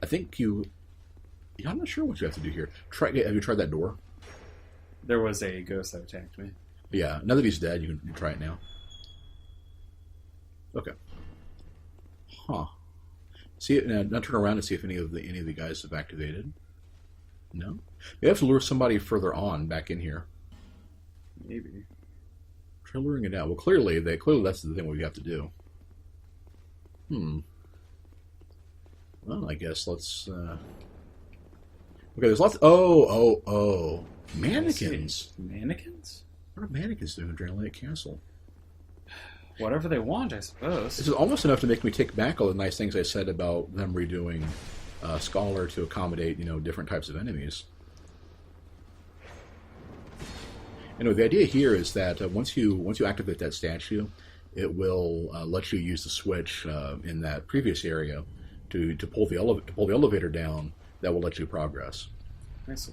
think you... Yeah, I'm not sure what you have to do here. Have you tried that door? There was a ghost that attacked me. Yeah, now that he's dead, you can try it now. Okay. Huh. See it now. Turn around and see if any of the guys have activated. No. You have to lure somebody further on back in here. Maybe. Try luring it out. Well, clearly that's the thing we have to do. Well, I guess let's. Okay, there's lots. Oh! Mannequins. Mannequins? What are mannequins doing in Drangleic Castle? Whatever they want, I suppose. This is almost enough to make me take back all the nice things I said about them redoing Scholar to accommodate, different types of enemies. Anyway, the idea here is that once you activate that statue, it will let you use the switch in that previous area to pull the elevator down. That will let you progress. I see.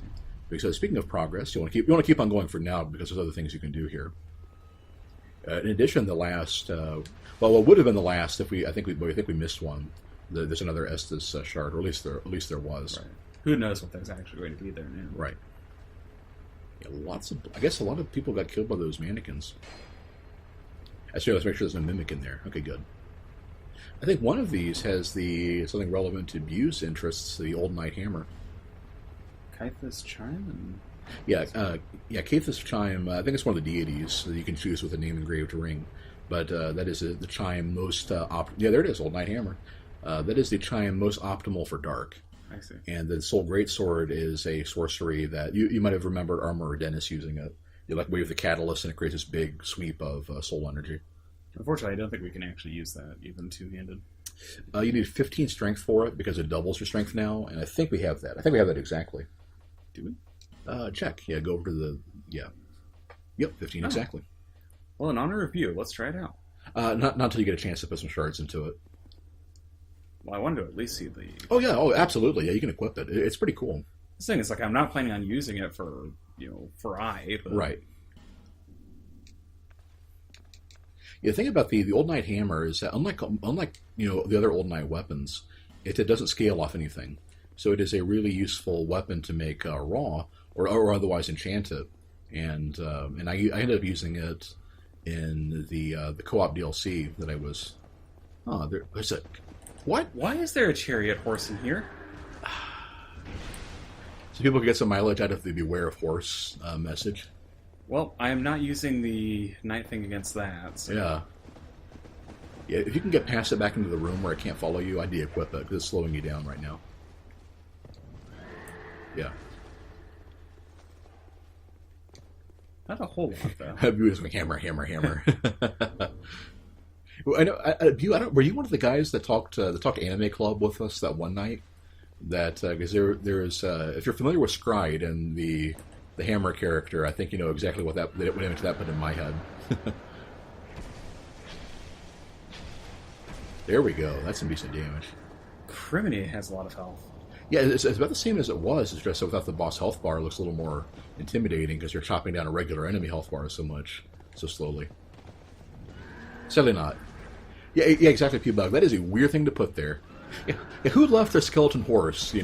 Because speaking of progress, you want to keep on going for now because there's other things you can do here. In addition, the last, what would have been the last I think we missed one. There's another Estus shard, or at least there was. Right. Who knows what there's actually going to be there now? Right. Yeah, I guess a lot of people got killed by those mannequins. Let's make sure there's no mimic in there. Okay, good. I think one of these has something relevant to Bu's interests, the Old Knight Hammer. Kythus Chime? Kythus Chime, I think it's one of the deities that you can choose with a name engraved ring. But that is the chime most... there it is, Old Knight Hammer. That is the chime most optimal for dark. I see. And the Soul Greatsword is a sorcery that... You might have remembered Armorer Dennis using it. You wave the catalyst and it creates this big sweep of soul energy. Unfortunately, I don't think we can actually use that, even two-handed. You need 15 strength for it, because it doubles your strength now, and I think we have that. I think we have that exactly. Do we? Check. Yeah, go over to the... Yeah. Yep, 15 exactly. Well, in honor of you, let's try it out. Not until you get a chance to put some shards into it. Well, I wanted to at least see the... Oh, yeah. Oh, absolutely. Yeah, you can equip it. It's pretty cool. This thing is I'm not planning on using it for, for eye, but... Right. Yeah, the thing about the Old Knight Hammer is that unlike the other Old Knight weapons, it doesn't scale off anything. So it is a really useful weapon to make raw or otherwise enchant it. And I ended up using it in the co-op DLC that I was... Oh, there's a... What? Why is there a chariot horse in here? So people can get some mileage out of the Beware of Horse message. Well, I am not using the night thing against that. So. Yeah. Yeah, if you can get past it back into the room where it can't follow you, I'd de-equip it, because it's slowing you down right now. Yeah. Not a whole lot, though. Bew is like, hammer. Well, I know, Bew, were you one of the guys that talked Anime Club with us that one night? That, because there's, if you're familiar with Scryed and the hammer character, I think you know exactly what image that put in my head. There we go. That's some decent damage. Criminy has a lot of health. Yeah, it's about the same as it was. It's just without the boss health bar, it looks a little more intimidating because you're chopping down a regular enemy health bar so slowly. Sadly not. Yeah, exactly, P-Bug. That is a weird thing to put there. Yeah, who left their skeleton horse,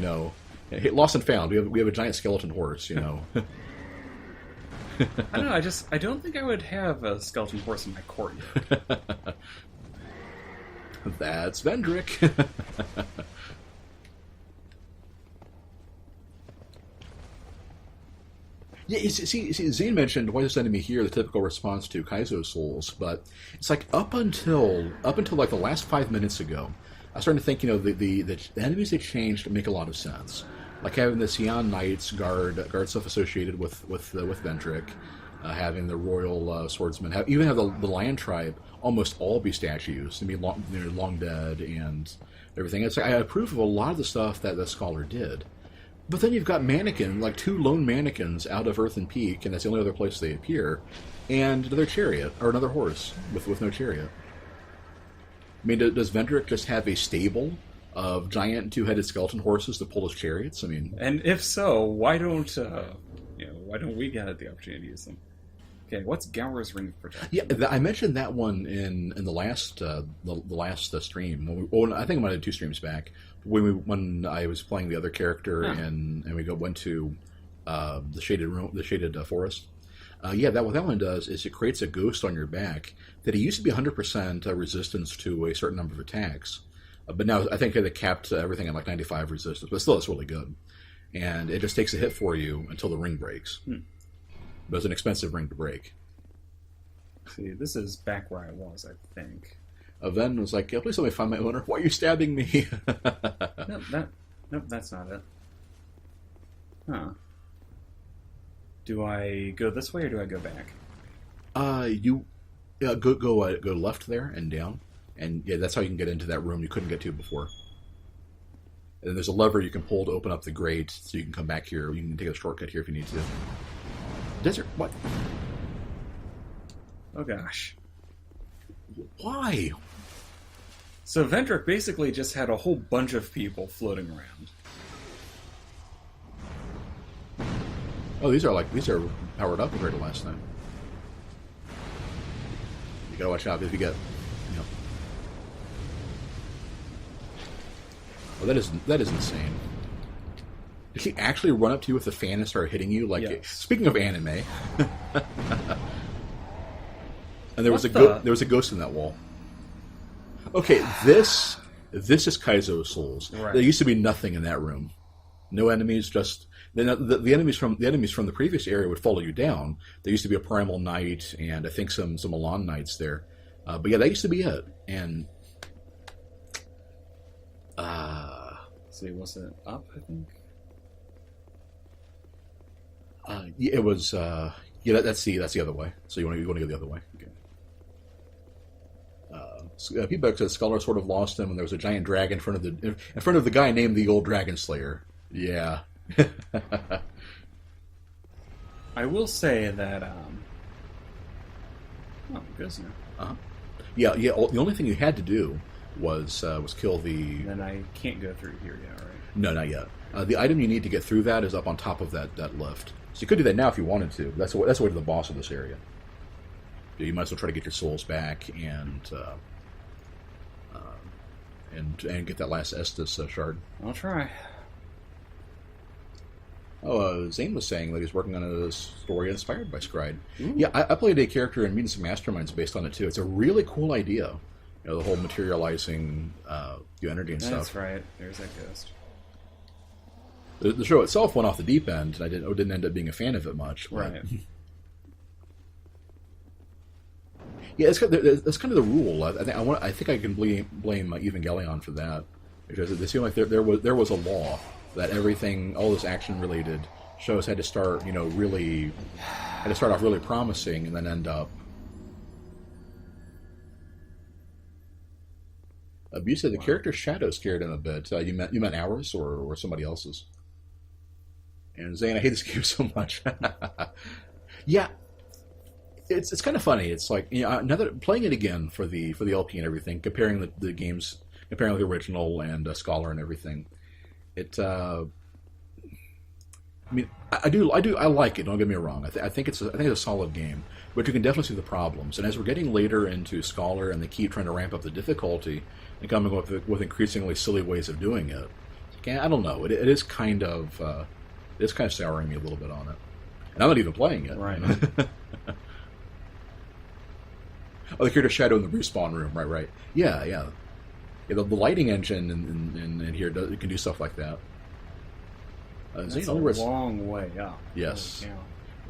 Lost and found. We have a giant skeleton horse, I don't know, I don't think I would have a skeleton horse in my court yet. That's Vendrick. Yeah, see, Zane mentioned why is enemy here the typical response to Kaizo Souls, but it's like up until like the last 5 minutes ago, I was starting to think, the enemies they changed make a lot of sense. Like having the Sion Knights guard stuff associated with Vendrick, having the Royal Swordsman, even have the Lion Tribe almost all be statues, and be long dead and everything. It's like I approve of a lot of the stuff that the Scholar did. But then you've got like 2 lone mannequins out of Earthen Peak, and that's the only other place they appear, and another chariot, or another horse with no chariot. I mean, does Vendrick just have a stable of giant 2-headed skeleton horses to pull his chariots? I mean... And if so, why don't we get the opportunity to use them? Okay, what's Gower's Ring of Protection? Yeah, I mentioned that one in the last stream. I think I might have 2 streams back when I was playing the other character and we went to the shaded room, the shaded forest. What that one does is it creates a ghost on your back that it used to be 100% resistance to a certain number of attacks, but now I think they capped everything at like 95 resistance. But still, it's really good, and it just takes a hit for you until the ring breaks. But it's an expensive ring to break. See, this is back where I was, I think. Ven was like, please let me find my owner. Why are you stabbing me? Nope, that's not it. Huh. Do I go this way or do I go back? You go left there and down, and that's how you can get into that room you couldn't get to before. And then there's a lever you can pull to open up the grate, so you can come back here. You can take a shortcut here if you need to. Desert, what? Oh gosh. Why? So Vendrick basically just had a whole bunch of people floating around. Oh, these are powered up compared to last time. You gotta watch out if you get, Oh, that is insane. Did he actually run up to you with the fan and start hitting you? Like, yes. Speaking of anime, and there was a ghost in that wall. Okay, this is Kaizo's souls. Right. There used to be nothing in that room. No enemies, just the enemies from the previous area would follow you down. There used to be a Primal Knight and I think some Milan Knights there. But that used to be it. And see, was it up, I think? It was that's the other way. So you want to go the other way. Okay. Feedback says Scholar sort of lost him, and there was a giant dragon in front of the guy named the Old Dragon Slayer. Yeah. I will say that. Oh, goodness. Yeah. The only thing you had to do was kill the. Then I can't go through here yet, right? No, not yet. The item you need to get through that is up on top of that lift. So you could do that now if you wanted to. That's the way to the boss of this area. You might as well try to get your souls back and get that last Estus shard. I'll try. Oh, Zane was saying that he's working on a story inspired by Scride. Ooh. Yeah, I played a character in Meeting Some Masterminds based on it too. It's a really cool idea. The whole materializing your energy and stuff. That's right. There's that ghost. The show itself went off the deep end, and I didn't end up being a fan of it much. But... Right. Yeah, that's kind of the rule. I think I can blame Evangelion for that, because it seemed like there was a law that everything, all this action related shows had to start off really promising and then end up. You said the character's shadow scared him a bit. You meant ours or somebody else's? And Zane, I hate this game so much. Yeah. It's kind of funny. It's like now that playing it again for the LP and everything, comparing the games, comparing the original and Scholar and everything. I like it. Don't get me wrong. I think it's a solid game, but you can definitely see the problems. And as we're getting later into Scholar, and they keep trying to ramp up the difficulty and coming up with increasingly silly ways of doing it, I don't know. It is kind of souring me a little bit on it, and I'm not even playing it. Right. Oh, the character shadow in the respawn room, right? Yeah. The lighting engine in here can do stuff like that. That's a long way up. Yes.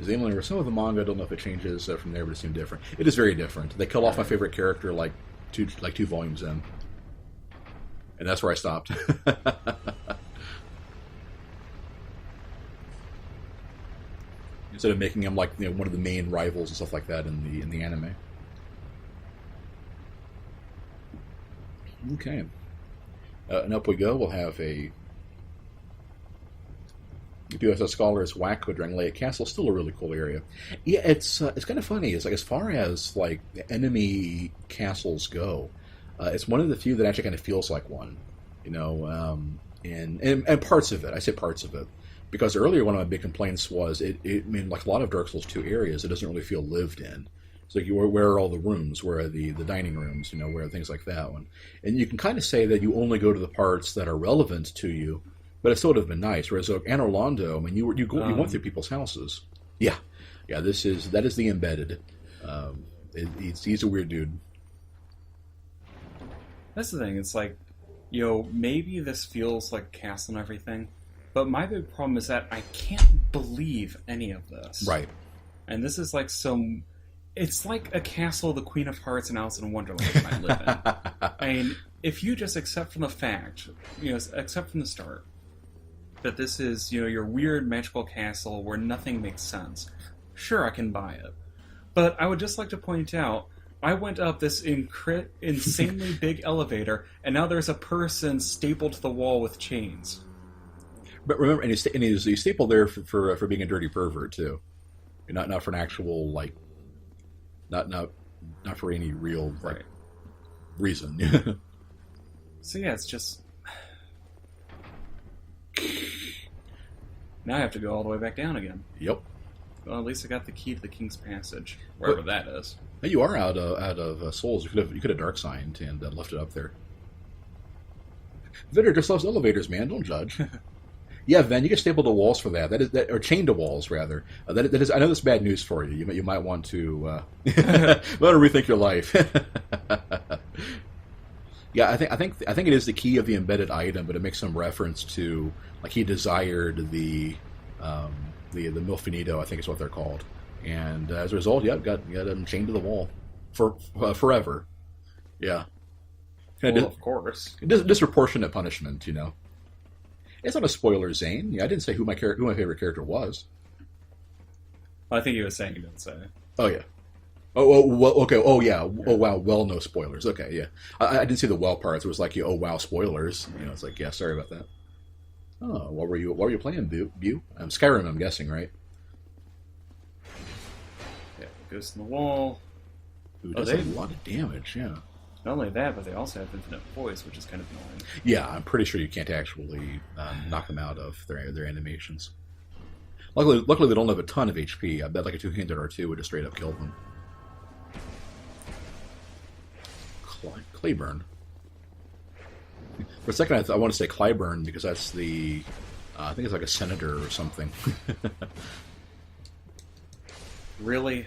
Zane, some of the manga, I don't know if it changes from there, but it seemed different. It is very different. They kill off my favorite character like two volumes in, and that's where I stopped. Instead of making him like one of the main rivals and stuff like that in the anime. Okay. And up we go. We'll have a USS Scholar's whack with Drangleic Castle. Still a really cool area. Yeah, it's kind of funny. It's like as far as like enemy castles go, it's one of the few that actually kind of feels like one. And parts of it. I say parts of it. Because earlier one of my big complaints was I mean, like a lot of Dark Souls 2 areas, it doesn't really feel lived in. It's like, where are all the rooms? Where are the dining rooms? Where are things like that one? And you can kind of say that you only go to the parts that are relevant to you, but it still would have been nice. Whereas Anne Orlando, I mean, you went through people's houses. Yeah, that is the embedded. He's a weird dude. That's the thing. It's like, maybe this feels like Castle and everything, but my big problem is that I can't believe any of this. Right. And this is like it's like a Castle, the Queen of Hearts, and Alice in Wonderland I live in. I mean, if you just accept from the fact, accept from the start, that this is, your weird magical castle where nothing makes sense, sure, I can buy it. But I would just like to point out, I went up this insanely big elevator, and now there's a person stapled to the wall with chains. But remember, and he's stapled there for being a dirty pervert too, not for an actual not for any real reason. So yeah, it's just now I have to go all the way back down again. Yep. Well, at least I got the key to the King's Passage, wherever that is. You are out of souls. You could have dark signed and left it up there. Vitter just loves elevators, man. Don't judge. Yeah, Ven, you get stapled to walls for that. Or chained to walls rather. That is. I know that's bad news for you. You might want to rethink your life. Yeah, I think it is the key of the embedded item, but it makes some reference to he desired the Milfinito, I think is what they're called, and as a result, got him chained to the wall for forever. Yeah, well, of course, disproportionate punishment. It's not a spoiler, Zane. Yeah, I didn't say who my favorite character was. Well, I think he was saying you didn't say. Oh yeah. Oh well, okay. Oh yeah. Oh wow. Well, no spoilers. Okay, yeah. I didn't see the well parts. It was like, oh wow, spoilers. It's like, yeah, sorry about that. Oh, what were you playing, Bu? Skyrim, I'm guessing, right? Yeah, it goes to the wall. Ooh, does a lot of damage. Yeah. Not only that, but they also have infinite poise, which is kind of annoying. Yeah, I'm pretty sure you can't actually knock them out of their animations. Luckily, they don't have a ton of HP. I bet like a two-handed R2 would just straight up kill them. Clayburn. For a second, I want to say Clyburn because that's the... I think it's like a senator or something. Really?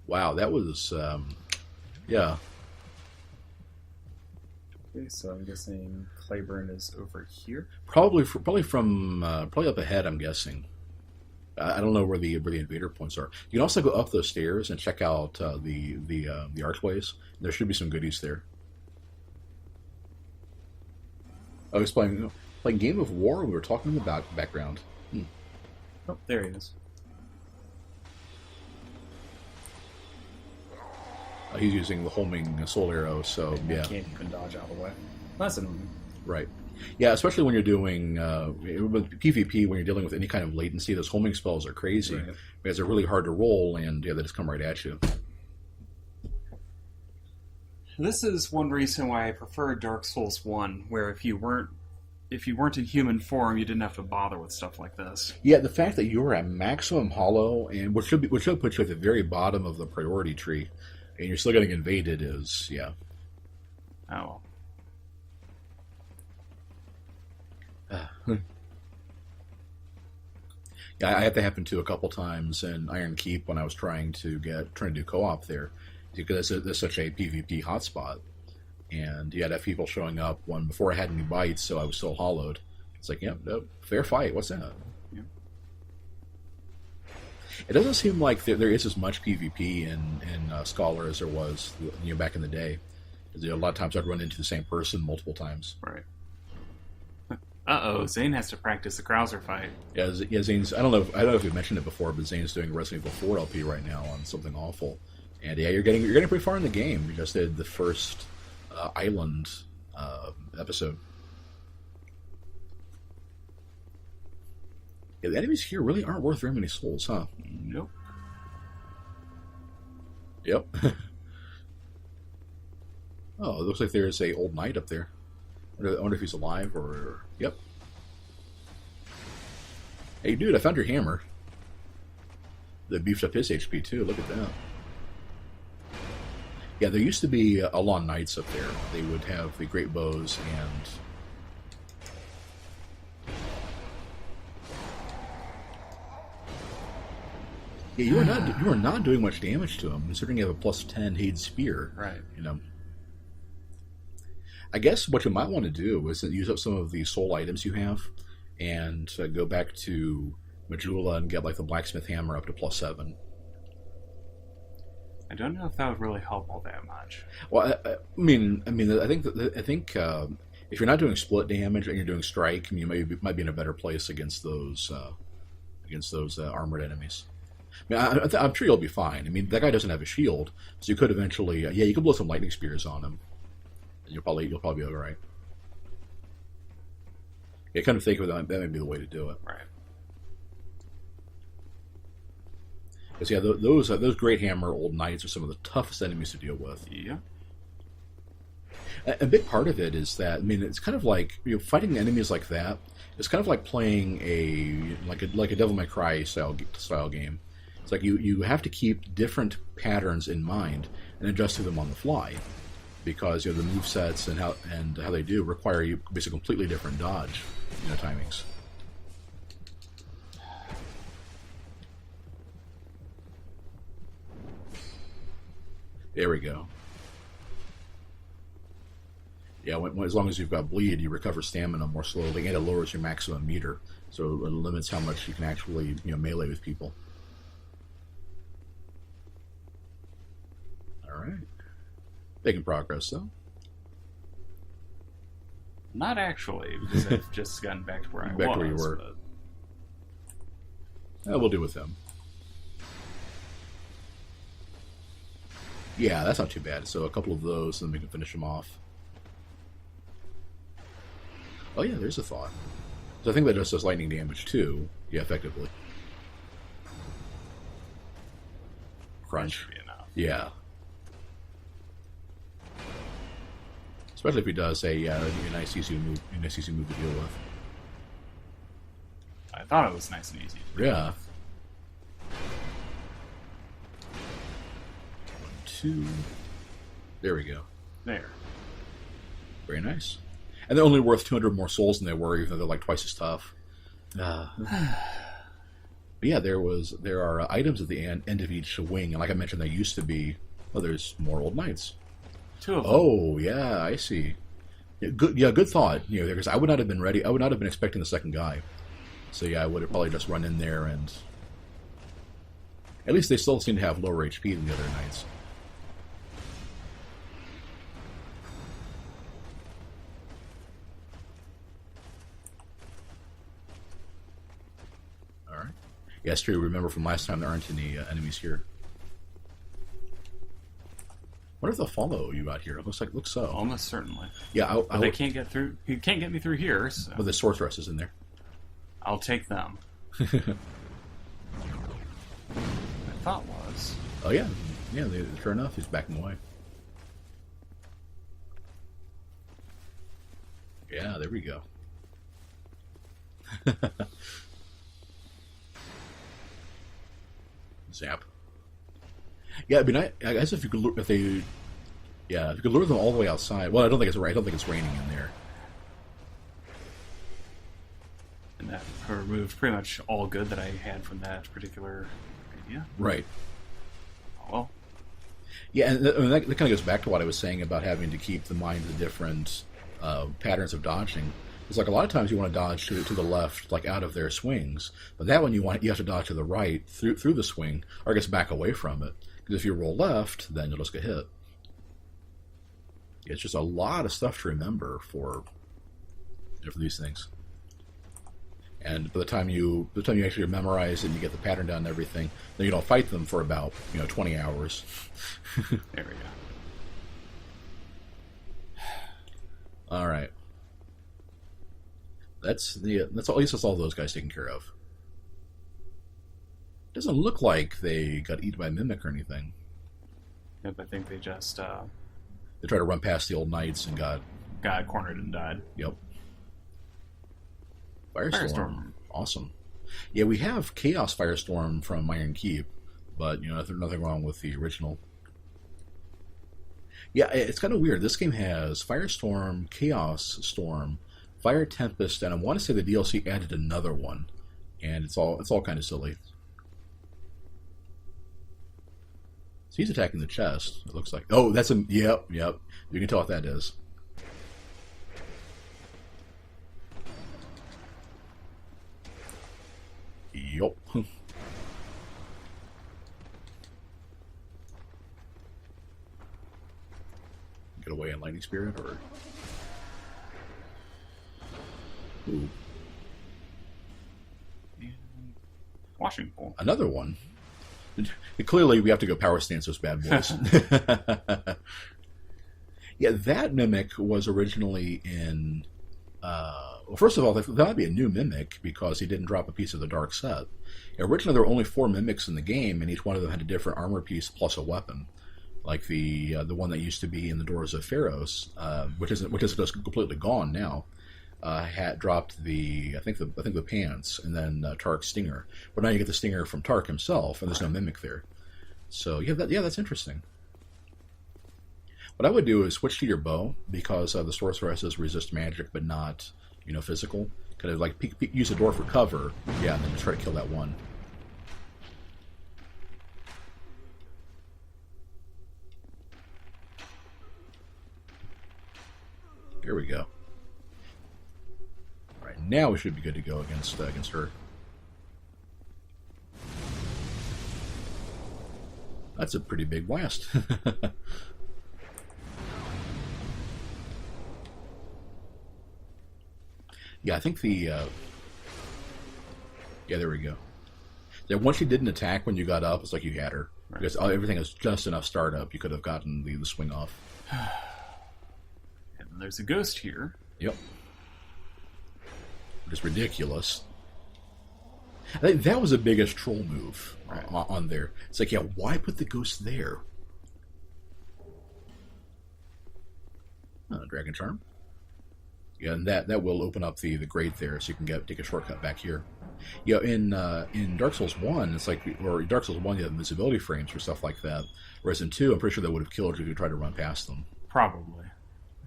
Wow, that was... yeah. Okay, so I'm guessing Clayburn is over here? Probably up ahead, I'm guessing. I don't know where the invader points are. You can also go up those stairs and check out the archways. There should be some goodies there. I was playing Game of War. We were talking about background. Oh, there he is. He's using the homing soul arrow, so yeah. I can't even dodge out of the way. That's annoying. Right. Yeah, especially when you're doing with PvP, when you're dealing with any kind of latency, those homing spells are crazy because they're really hard to roll, and they just come right at you. This is one reason why I prefer Dark Souls 1, where if you weren't in human form, you didn't have to bother with stuff like this. Yeah, the fact that you're at maximum hollow, and which should put you at the very bottom of the priority tree, and you're still getting invaded is, yeah. Oh. Yeah, I had that happen to a couple times in Iron Keep when I was trying to do co-op there, because it's such a PvP hotspot, and you had to have people showing up before I had any bites, so I was still hollowed. It's like, yeah, no, fair fight. What's that? Yeah. It doesn't seem like there is as much PvP in Scholar as there was back in the day. A lot of times I'd run into the same person multiple times. Right. Uh-oh, Zane has to practice the Krauser fight. Yeah, Zane's... I don't know if we mentioned it before, but Zane's doing Resident Evil 4 LP right now on Something Awful. And yeah, you're getting pretty far in the game. We just did the first island episode. Yeah, the enemies here really aren't worth very many souls, huh? Nope. Yep. Oh, it looks like there's a old knight up there. I wonder if he's alive or... Yep. Hey, dude, I found your hammer. They beefed up his HP, too. Look at that. Yeah, there used to be Alon Knights up there. They would have the great bows and... Yeah, you are not doing much damage to him, considering you have a +10 Hade Spear. Right. You know. I guess what you might want to do is use up some of the soul items you have, and go back to Majula and get like the blacksmith hammer up to +7. I don't know if that would really help all that much. Well, I mean, I think if you're not doing split damage and you're doing strike, you might be in a better place against those armored enemies. I mean, I'm sure you'll be fine. I mean, that guy doesn't have a shield, so you could eventually, you could blow some lightning spears on him, and you'll probably be all right. Yeah, kind of think of that may be the way to do it. Right. Because yeah, those Great Hammer Old Knights are some of the toughest enemies to deal with. Yeah. A big part of it is that, I mean, it's kind of like, fighting enemies like that. It's kind of like playing a Devil May Cry style game. It's like you have to keep different patterns in mind and adjust to them on the fly, because the movesets and how they do require you basically completely different dodge timings. There we go. Yeah, as long as you've got bleed, you recover stamina more slowly, and it lowers your maximum meter, so it limits how much you can actually melee with people. All right, making progress though. Not actually, because I've just gotten back to where I was. Back to where you were. But... we'll do with them. Yeah, that's not too bad. So a couple of those, and then we can finish them off. Oh yeah, there's a thought. So I think that just does lightning damage too. Yeah, effectively. Crunch. That should be enough. Yeah. Especially if he does a nice easy move to deal with. I thought it was nice and easy. Yeah. 2. There we go. There. Very nice. And they're only worth 200 more souls than they were, even though they're like twice as tough. But yeah, there are items at the end of each wing, and like I mentioned, there used to be. Oh, there's more old knights. 2 of them. Oh yeah, I see. Yeah, good thought. Because I would not have been ready. I would not have been expecting the second guy. So yeah, I would have probably just run in there, and at least they still seem to have lower HP than the other knights. Yeah, it's true. Remember from last time, there aren't any enemies here. What if they'll follow you out here? It looks so. Almost certainly. Yeah, but they can't get through. You can't get me through here. So. But the sword thrust is in there. I'll take them. I thought was. Oh yeah, sure enough, he's backing away. Yeah, there we go. Zap. Yeah, I mean, I guess if you could lure them all the way outside. Well, I don't think it's raining in there. And that removed pretty much all good that I had from that particular idea. Right. Oh, well. Yeah, and that kind of goes back to what I was saying about having to keep in mind the different patterns of dodging. It's like a lot of times you want to dodge to the left, like out of their swings, but that one you have to dodge to the right through the swing, or I guess back away from it. Because if you roll left, then you'll just get hit. It's just a lot of stuff to remember for these things. And by the time you actually memorize it and you get the pattern down and everything, then you don't fight them for about 20 hours. There we go. All right. That's all. At least that's all those guys taken care of. Doesn't look like they got eaten by a mimic or anything. Yep, I think they just they tried to run past the old knights and got cornered and died. Yep. Firestorm. Awesome. Yeah, we have Chaos Firestorm from Iron Keep, but there's nothing wrong with the original. Yeah, it's kind of weird. This game has Firestorm, Chaos Storm, Fire Tempest, and I want to say the DLC added another one, and it's all kind of silly. So he's attacking the chest. It looks like. Oh, that's a yep. You can tell what that is. Yup. Get away in Lightning Spirit, or ooh, Washing Pool. Another one. Clearly, we have to go power stance those bad boys. Yeah, that Mimic was originally in. Well, first of all, that might be a new Mimic because he didn't drop a piece of the Dark set. Originally, there were only 4 Mimics in the game, and each one of them had a different armor piece plus a weapon. Like the one that used to be in the Doors of Pharos, which is just completely gone now. Had dropped I think the pants, and then Tark's stinger. But now you get the stinger from Tark himself, and there's no Mimic there. So that's interesting. What I would do is switch to your bow because the sorceresses resist magic, but not physical. Kind of like use the door for cover, and then just try to kill that one. Here we go. All right, now we should be good to go against her. That's a pretty big blast. Yeah, I think yeah, there we go. Yeah, once she didn't attack when you got up, it's like you had her. Right. Because everything is just enough startup. You could have gotten the swing off. And there's a ghost here. Yep. Just ridiculous. I think that was the biggest troll move on there. It's like, yeah, why put the ghost there? Dragon Charm. Yeah, and that will open up the grate there, so you can take a shortcut back here. Yeah, in Dark Souls 1, it's like, or Dark Souls 1, you have invisibility frames for stuff like that. Whereas in 2, I'm pretty sure that would have killed you if you tried to run past them. Probably.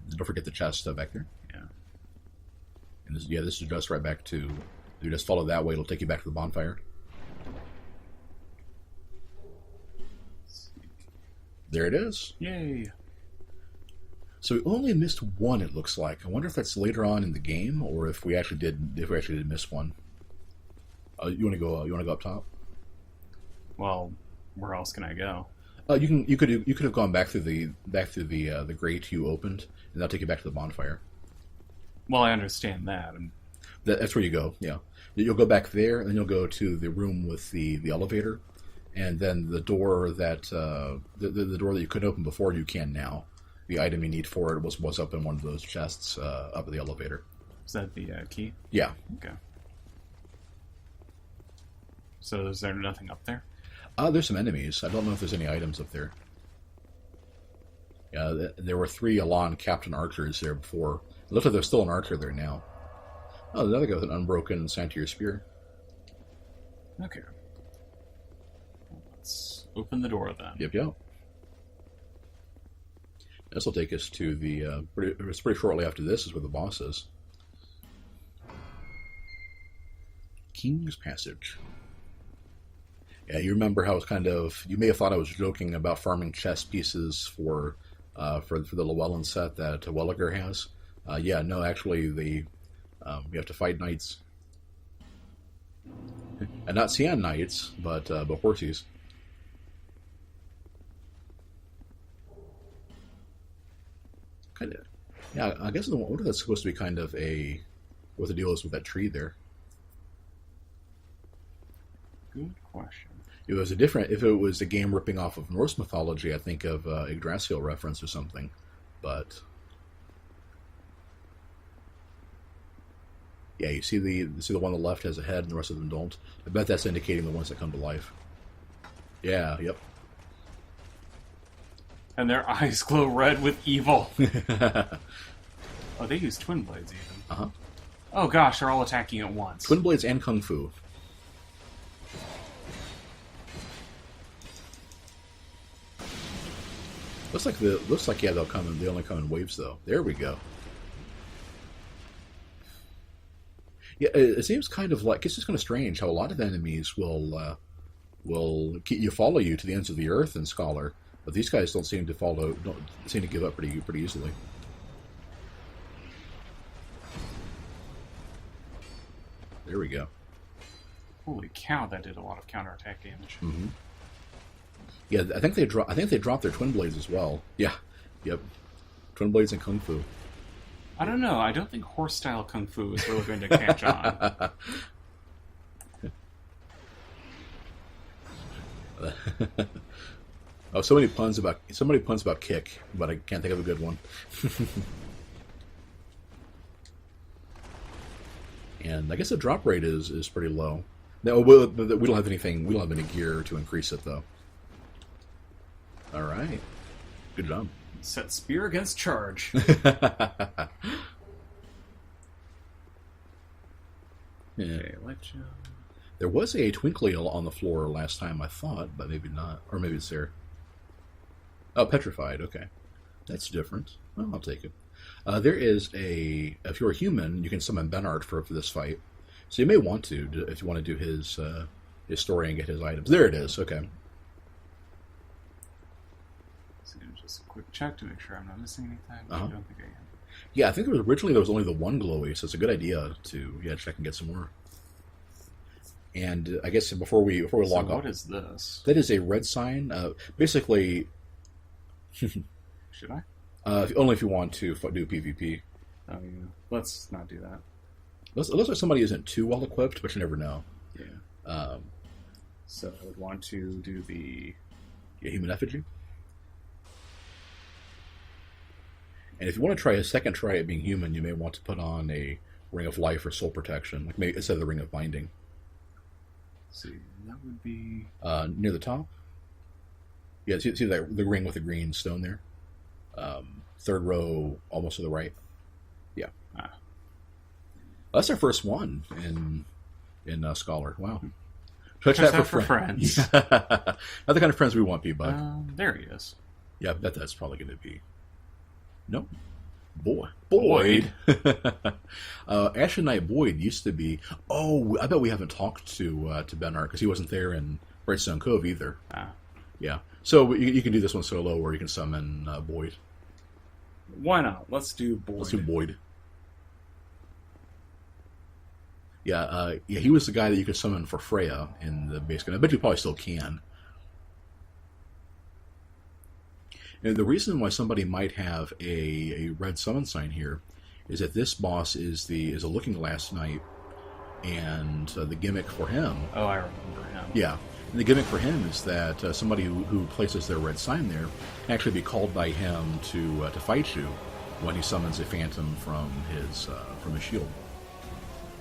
And don't forget the chest back there. Yeah. And this is just right back to. You just follow that way; it'll take you back to the bonfire. There it is. Yay! So we only missed one. It looks like. I wonder if that's later on in the game, or if we actually did. If we actually did miss one. You want to go? You want to go up top? Well, where else can I go? You could have gone back through the grate you opened, and that'll take you back to the bonfire. Well, I understand that. That's where you go. Yeah, you'll go back there, and then you'll go to the room with the elevator, and then the door that the door that you couldn't open before you can now. The item you need for it was up in one of those chests up at the elevator. Is that the key? Yeah. Okay. So is there nothing up there? There's some enemies. I don't know if there's any items up there. Yeah, there were 3 Elan Captain Archers there before. It looks like there's still an archer there now. Oh, another guy with an unbroken Santier Spear. Okay. Let's open the door then. Yep. This will take us to the... it's pretty shortly after this is where the boss is. King's Passage. Yeah, you remember how it's kind of... You may have thought I was joking about farming chess pieces for the Llewellyn set that Welliger has. Yeah, no, actually, you have to fight knights. And not Sian knights, but horsies. Kind of... Yeah, I guess I wonder if that's supposed to be kind of what the deal is with that tree there. Good question. If it was a game ripping off of Norse mythology, I think of Yggdrasil reference or something, but yeah, you see the one on the left has a head and the rest of them don't. I bet that's indicating the ones that come to life. Yeah, yep. And their eyes glow red with evil. Oh, they use twin blades even. Uh-huh. Oh gosh, they're all attacking at once. Twin blades and kung fu. looks like yeah, they'll come in. They only come in waves though. There we go. Yeah, it seems kind of like it's just kind of strange how a lot of enemies will follow you to the ends of the earth in Scholar, but these guys don't seem to give up pretty easily. There we go. Holy cow! That did a lot of counterattack damage. Mm-hmm. Yeah, I think they dropped their twin blades as well. Yeah, yep, twin blades and kung fu. I don't know. I don't think horse-style kung fu is really going to catch on. Oh, so many puns about kick, but I can't think of a good one. And I guess the drop rate is pretty low. No, we don't have anything. We don't have any gear to increase it though. All right, good job. Set spear against charge. Yeah. Okay, let you... There was a twinkly on the floor last time, I thought, but maybe not. Or maybe it's there. Oh, petrified. Okay. That's different. Well, I'll take it. There is if you're a human, you can summon Benart for this fight. So you may want to, if you want to do his story and get his items. There it is. Okay. So just a quick check to make sure I'm not missing anything. Uh-huh. I don't think I am. Yeah, I think originally there was only the one glowy, so it's a good idea to check and get some more. And I guess before we log off, what is this? That is a red sign. Basically, should I? Only if you want to do PvP. Oh yeah. Let's not do that. It looks like somebody isn't too well equipped, but you never know. Yeah. So I would want to do the human effigy. And if you want to try a second try at being human, you may want to put on a Ring of Life or Soul Protection, like maybe instead of the Ring of Binding. Let's see, that would be near the top. Yeah, see that the ring with the green stone there. Third row, almost to the right. Yeah. That's our first one in Scholar. Wow. Touch that for friends. Not the kind of friends we want, P-Bug. There he is. Yeah, that's probably going to be. Nope. Boyd. Ashen Knight Boyd used to be. Oh, I bet we haven't talked to Benart because he wasn't there in Brightstone Cove either. Yeah. So you can do this one solo, or you can summon Boyd. Why not? Let's do Boyd. Let's do Boyd. Yeah, he was the guy that you could summon for Freya in the base game. I bet you probably still can. And the reason why somebody might have a red summon sign here is that this boss is a Looking Glass Knight, and the gimmick for him. Oh, I remember him. Yeah, and the gimmick for him is that somebody who places their red sign there can actually be called by him to fight you when he summons a phantom from his shield.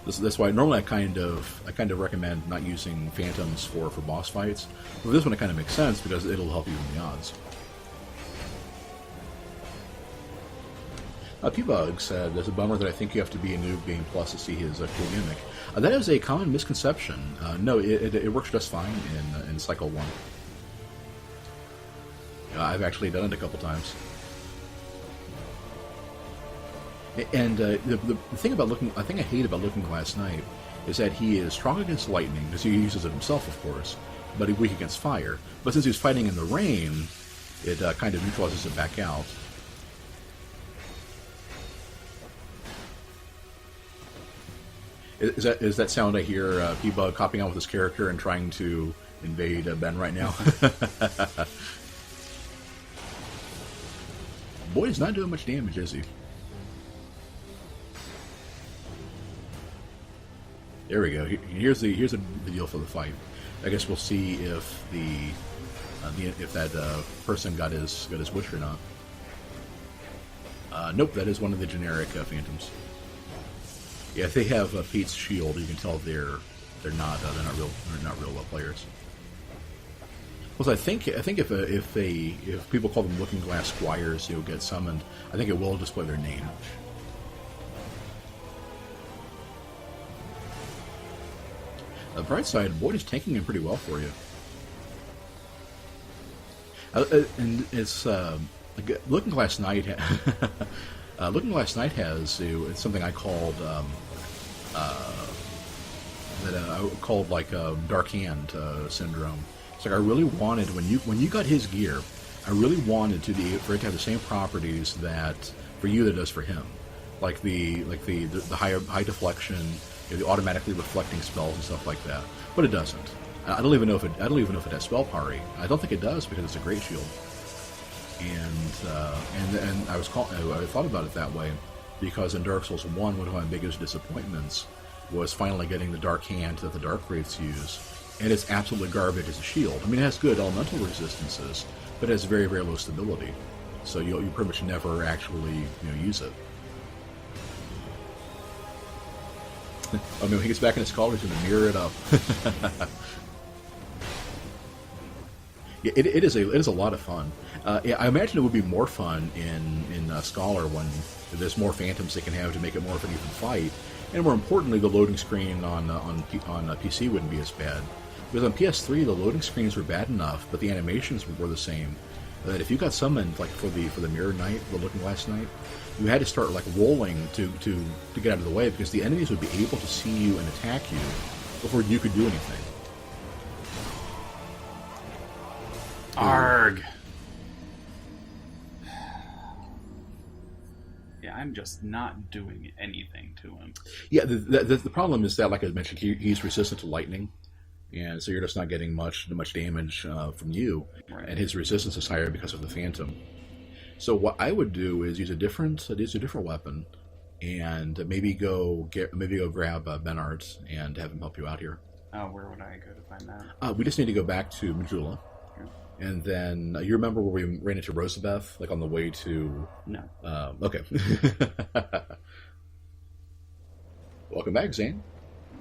That's why normally I kind of recommend not using phantoms for boss fights. But this one it kind of makes sense because it'll help you in the odds. P-Bug said, "There's a bummer that I think you have to be a Noob Game Plus to see his cool gimmick." That is a common misconception. No, it works just fine in Cycle 1. I've actually done it a couple times. And the thing about the thing I hate about Looking Glass Knight is that he is strong against lightning because he uses it himself, of course, but he's weak against fire. But since he's fighting in the rain, it kind of neutralizes it back out. Is that sound I hear P-Bug hopping out with his character and trying to invade Ben right now? Boy, he's not doing much damage, is he? There we go. Here's the deal for the fight. I guess we'll see if if that person got his wish or not. Nope, that is one of the generic phantoms. Yeah, if they have Pete's shield, you can tell they're not real players. Well, I think if people call them Looking Glass Squires, get summoned, I think it will display their name. The bright side, Boyd is tanking him pretty well for you. And it's Like, Looking Glass Knight has it's something I called Dark Hand syndrome. It's like I really wanted when you got his gear, I really wanted for it to have the same properties that for you that it does for him, like the high deflection, the automatically reflecting spells and stuff like that. But it doesn't. I don't even know if it has spell parry. I don't think it does because it's a great shield. And I thought about it that way because in Dark Souls 1, one of my biggest disappointments was finally getting the Dark Hand that the Dark Wraiths use, and it's absolutely garbage as a shield. I mean, it has good elemental resistances, but it has very, very low stability, so you pretty much never actually use it. I mean, when he gets back in his collar, he's going to mirror it up. Yeah, it is a lot of fun. Yeah, I imagine it would be more fun in Scholar when there's more phantoms they can have to make it more of an even fight, and more importantly, the loading screen on PC wouldn't be as bad. Because on PS3, the loading screens were bad enough, but the animations were the same. That if you got summoned like for the Mirror Knight, the Looking Glass Knight, you had to start like rolling to get out of the way because the enemies would be able to see you and attack you before you could do anything. Arg. Yeah, I'm just not doing anything to him. Yeah, the problem is that, like I mentioned, he's resistant to lightning, and so you're just not getting much damage from you, right. And his resistance is higher because of the Phantom. So what I would do is use a different weapon, and maybe go grab Benart and have him help you out here. Where would I go to find that? We just need to go back to Majula. And then, you remember where we ran into Rosabeth, like on the way to... No. Okay. Welcome back, Zane.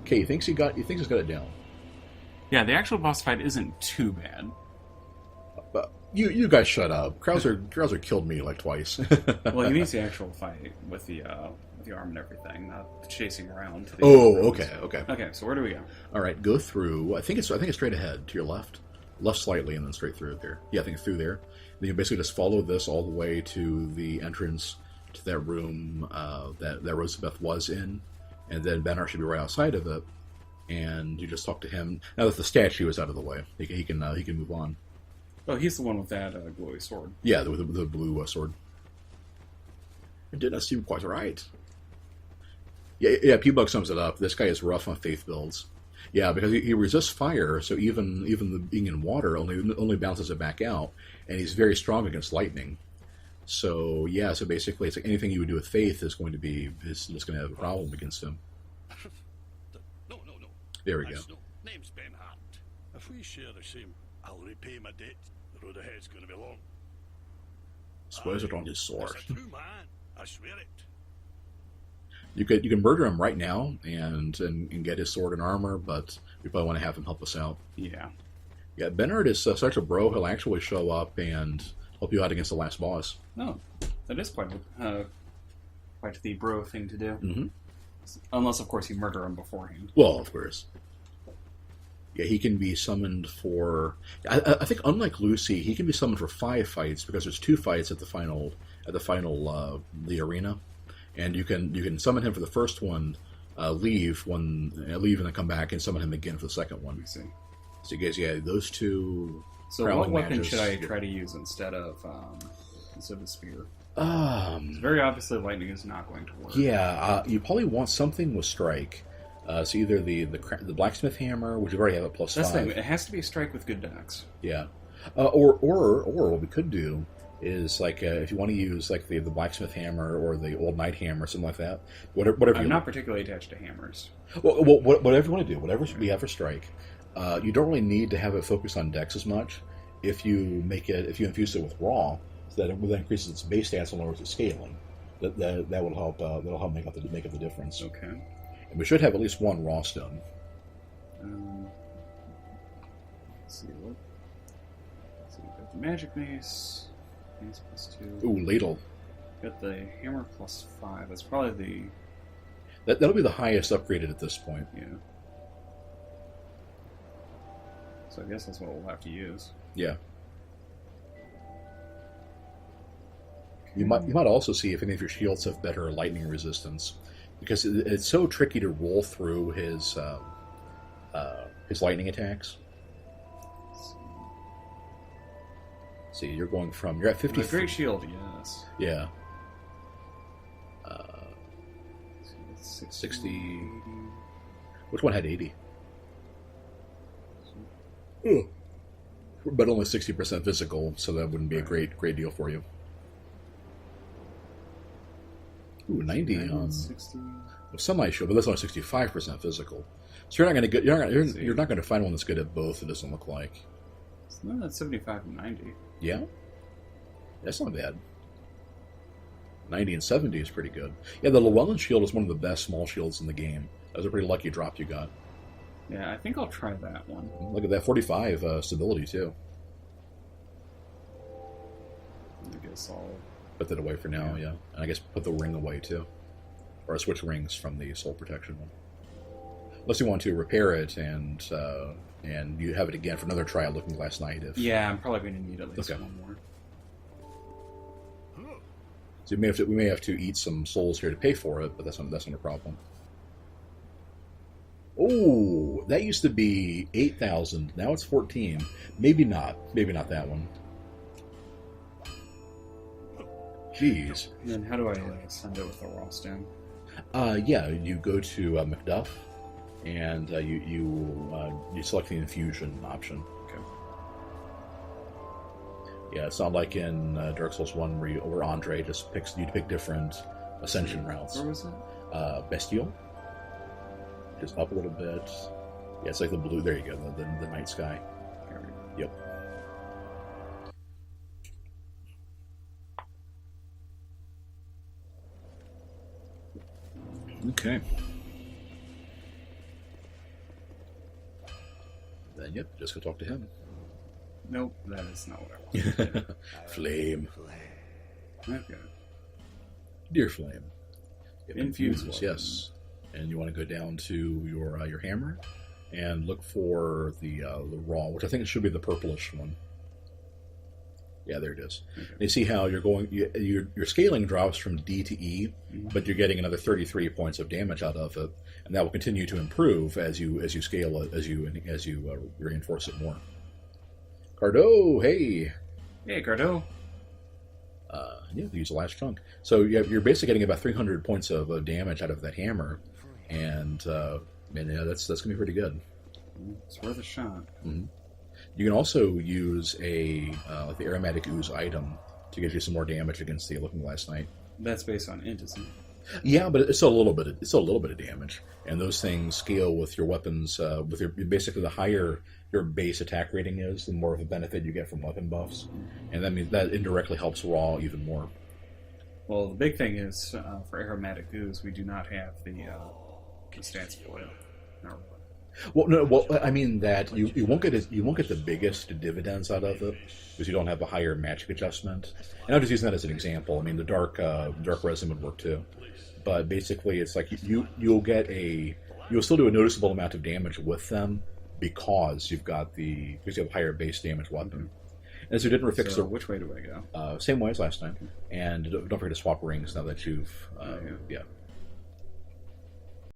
Okay, he thinks he's got it down. Yeah, the actual boss fight isn't too bad. You guys shut up. Krauser killed me like twice. Well, he means the actual fight with the arm and everything, not the chasing around. Okay. Okay, so where do we go? All right, go through. I think it's straight ahead to your left. Left slightly, and then straight through there. Yeah, I think it's through there. Then you basically just follow this all the way to the entrance to that room that Rosabeth was in, and then Benar should be right outside of it. And you just talk to him. Now that the statue is out of the way, he can move on. Oh, he's the one with that glowy sword. Yeah, the blue sword. It didn't seem quite right. Yeah. P-Bug sums it up. This guy is rough on faith builds. Yeah, because he resists fire, so even the being in water only bounces it back out, and he's very strong against lightning. So yeah, so basically, it's like anything you would do with faith is just going to have a problem against him. No. There we go. Name's Ben Hart. If we share the same, I'll repay my debt. The road ahead's going to be long. Swears it on his sword. It's a true man. I swear it. You can murder him right now and get his sword and armor, but we probably want to have him help us out. Yeah. Yeah, Benard is such a bro, he'll actually show up and help you out against the last boss. Oh, that is quite the bro thing to do. Mm-hmm. Unless, of course, you murder him beforehand. Well, of course. Yeah, he can be summoned for... I think, unlike Lucy, he can be summoned for 5 fights, because there's 2 fights at the final the arena. And you can summon him for the first one, leave and then come back and summon him again for the second one. I see. So you guys, those 2. So what weapon should I try to use instead of spear? It's very obviously lightning is not going to work. Yeah, you probably want something with strike. So either the blacksmith hammer, which you already have at +5. That's the thing. It has to be a strike with good dex. Yeah, or what we could do is like if you want to use like the blacksmith hammer or the old knight hammer, something like that. Whatever. I'm not particularly attached to hammers. Well, whatever you want to do, whatever we have for strike, you don't really need to have it focus on dex as much. If you infuse it with raw, so that increases its base stats and lowers its scaling. That will help. That'll help make up the difference. Okay. And we should have at least 1 raw stone. Let's see what. So we've got the magic mace. Mace +2. Ooh, ladle. Got the hammer +5. That's probably That'll be the highest upgraded at this point. Yeah. So I guess that's what we'll have to use. Yeah. You might also see if any of your shields have better lightning resistance, because it's so tricky to roll through his lightning attacks. See, you're at 50. The Great Shield, yes. Yeah. 60. 60. Which one had 80? Ugh. But only 60% physical, so that wouldn't be a great deal for you. Ooh, 90 on 60. Semi-shield, but that's only 65% physical. So you're not going to you're not going to find one that's good at both. It doesn't look like. No, that's 75 and 90. Yeah, that's not bad. 90 and 70 is pretty good. Yeah, the Llewellyn shield is one of the best small shields in the game. That was a pretty lucky drop you got. Yeah, I think I'll try that one. Look at that, 45 stability too. I guess I'll put that away for now. Yeah, and I guess put the ring away too, or switch rings from the soul protection one. Unless you want to repair it and you have it again for another try at Looking Glass Night. Yeah, I'm probably going to need at least one more. So we may have to eat some souls here to pay for it, but that's not a problem. Oh, that used to be 8,000. Now it's 14. Maybe not. Maybe not that one. Jeez. And then how do I send it with the raw stem? Yeah, you go to Macduff, and you select the infusion option. Okay. Yeah, it's not like in Dark Souls 1 where Andre just you pick different ascension routes. Where was it? Bestial. Just up a little bit. Yeah, it's like the blue. There you go. The night sky. Yep. Okay. Then, yep, just go talk to him. Nope, that is not what I want. Flame. Okay. Dear Flame. Yep, Infuse, yes. And you want to go down to your hammer and look for the raw, which I think it should be the purplish one. Yeah, there it is. Okay. You see how your scaling drops from D to E, but you're getting another 33 points of damage out of it, and that will continue to improve as you scale it, as you reinforce it more. Cardo, hey. Hey, Cardo. Yeah, use the last chunk. So you're basically getting about 300 points of damage out of that hammer, and yeah, that's gonna be pretty good. It's worth a shot. Mm-hmm. You can also use the aromatic ooze item to get you some more damage against the Looking Glass Knight. That's based on int, isn't it? Yeah, but it's still a little bit. It's still a little bit of damage, and those things scale with your weapons. Basically, the higher your base attack rating is, the more of a benefit you get from weapon buffs, and that means that indirectly helps raw even more. Well, the big thing is for aromatic ooze, we do not have the stats for it. No. Well, no. Well, I mean that you won't get the biggest dividends out of it because you don't have a higher magic adjustment. And I'm just using that as an example. I mean, the dark resin would work too, but basically, it's like you'll still do a noticeable amount of damage with them because you have a higher base damage weapon. Mm-hmm. And so you didn't fix which way do I go? Same way as last time, and don't forget to swap rings now that you've yeah.